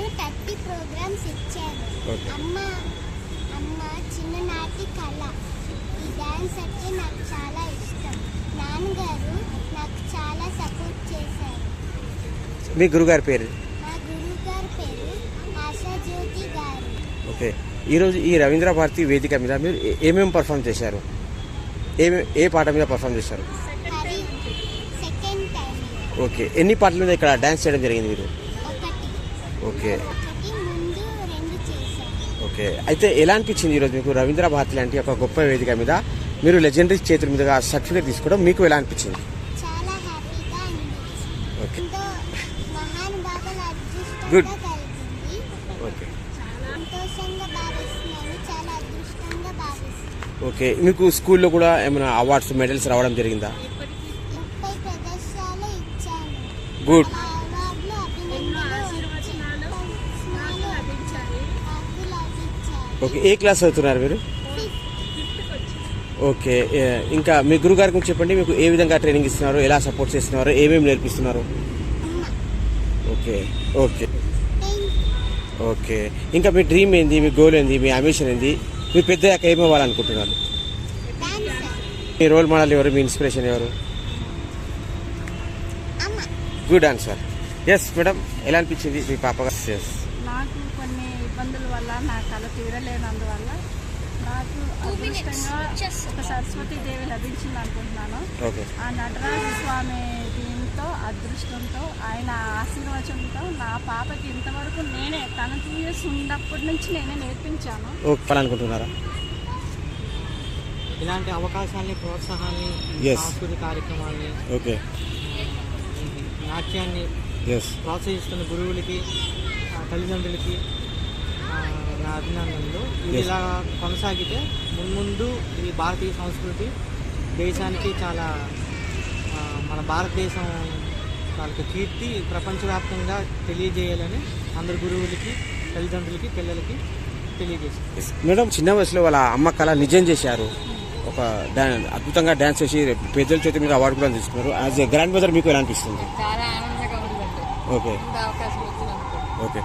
30 programmes ఇచ్చాను. అమ్మ చిన్ననాటి కళ. ఈ డ్యాన్స్ అంటే నాకు చాలా ఇష్టం. నాన్నగారు నాకు చాలా సపోర్ట్ చేశారు. మీ గురుగారి పేరు? మా గురుగారి పేరు ఆశాజ్యోతి గారు. ఓకే. ఈరోజు ఈ రవీంద్ర భారతి వేదిక మీద మీరు ఏమేమి పర్ఫామ్ చేశారు? ఏ పాట మీద పర్ఫామ్ చేశారు? Second time. ఓకే. ఎన్ని పాటల మీద ఇక్కడ డ్యాన్స్ చేయడం జరిగింది మీరు? ఓకే. ముందు 2 చేశాను. ఓకే. అయితే ఎలా అనిపించింది ఈరోజు మీకు రవీంద్ర భారతి లాంటి ఒక గొప్ప వేదిక మీద మీరు లెజెండరీ చేతుల మీదుగా సర్టిఫికేట్ తీసుకోవడం మీకు ఎలా అనిపించింది? చాలా హ్యాపీగా అనిపించింది. ఓకే. ఎంతో మహానుభావుల గుడ్. అదృష్టంగా కలిగింది. ఓకే. సంతోషంగా భావిస్తున్నాను. చాలా అదృష్టంగా భావిస్తున్నాను. ఓకే. మీకు స్కూల్లో కూడా ఏమైనా అవార్డ్స్ మెడల్స్ రావడం జరిగిందా? 30 ప్రదర్శనలు ఇచ్చాను. గుడ్. అవార్డులు అభినందనలు లభించాయి. ఓకే. ఏ క్లాస్ చదువుతున్నారు మీరు? ఓకే. ఇంకా మీ గురుగారి గురించి చెప్పండి. మీకు ఏ విధంగా ట్రైనింగ్ ఇస్తున్నారు, ఎలా సపోర్ట్ చేస్తున్నారు, ఏమేమి నేర్పిస్తున్నారు? ఓకే. ఓకే. ఓకే. ఇంకా మీ డ్రీమ్ ఏంది, మీ గోల్ ఏంది, మీ అంబిషన్ ఏంది, మీ పెద్దయ్యాక ఏమి అవ్వాలనుకుంటున్నారు? మీ రోల్ మోడల్ ఎవరు, మీ ఇన్స్పిరేషన్ ఎవరు? Good answer. ఎస్ మేడం, ఎలా అనిపించింది మీ పాప? నాకు కొన్ని ఇబ్బందుల వల్ల నా కళ తీరలేనందువల్ల నాకు అదృష్టంగా ఒక సరస్వతి దేవి లభించింది అనుకుంటున్నాను. ఆ నటరాజ స్వామి దీంతో అదృష్టంతో ఆయన ఆశీర్వచనంతో నా పాపకి ఇంతవరకు నేనే తన 2 years ఉన్నప్పటి నుంచి నేనే నేర్పించాను. అనుకుంటున్నారా? ఇలాంటి అవకాశాన్ని, ప్రోత్సాహాన్ని, సాంస్కృతిక కార్యక్రమాన్ని, నాట్యాన్ని ప్రోత్సహిస్తున్న గురువులకి, తల్లిదండ్రులకి నా అభినందనలు. ఇది ఇలా కొనసాగితే మున్ముందు ఈ భారతీయ సంస్కృతి దేశానికి చాలా మన భారతదేశం వాళ్ళకి కీర్తి ప్రపంచవ్యాప్తంగా తెలియజేయాలని అందరు గురువులకి, తల్లిదండ్రులకి, పిల్లలకి తెలియజేశారు. మేడం, చిన్న వయసులో వాళ్ళ అమ్మ కళ నిజం చేశారు. ఒక అద్భుతంగా డ్యాన్స్ చేసి పెద్దల చేతి మీద అవార్డు కూడా తీసుకున్నారు. యాజ్ ఎ గ్రాండ్ మదర్ మీకు ఎలా అనిపిస్తుంది? చాలా ఆనందంగా ఉంది. ఓకే. అవకాశం ఇచ్చినందుకు. ఓకే.